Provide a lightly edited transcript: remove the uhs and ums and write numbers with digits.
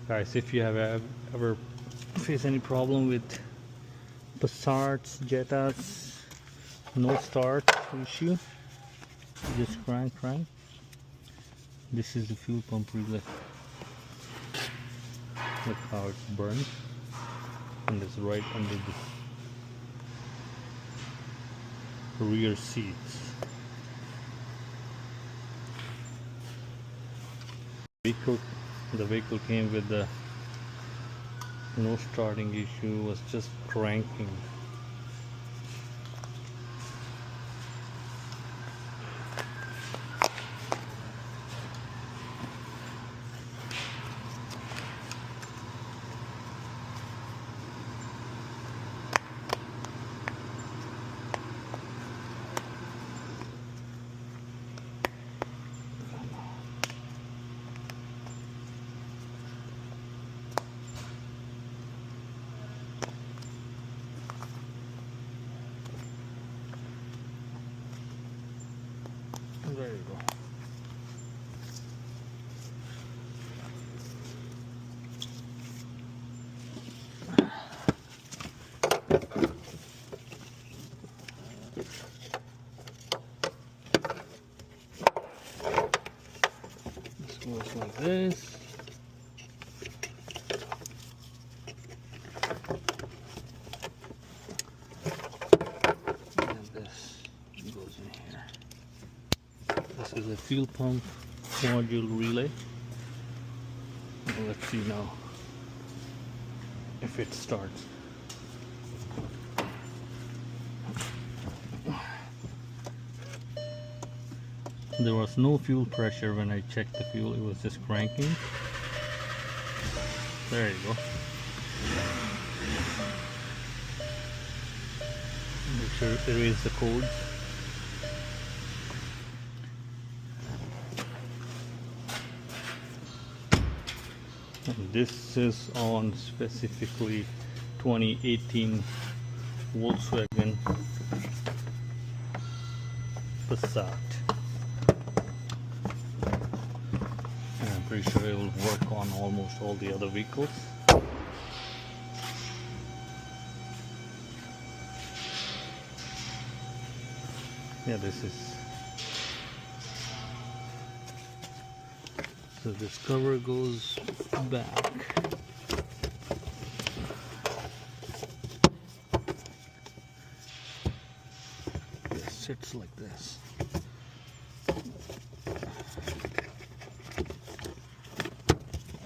Guys, if you have ever faced any problem with Passats, Jettas, no start issue, just crank. This is the fuel pump relay. Look how it's burned, and it's right under the rear seats. The vehicle came with the no starting issue, was just cranking. There you go. This goes like this. And this goes in here. This is a fuel pump module relay. Let's see now if it starts. There was no fuel pressure when I checked the fuel, it was just cranking. There you go. Make sure to erase the codes. And this is on specifically 2018 Volkswagen Passat. And I'm pretty sure it will work on almost all the other vehicles. Yeah, this is. So this cover goes back. It sits like this.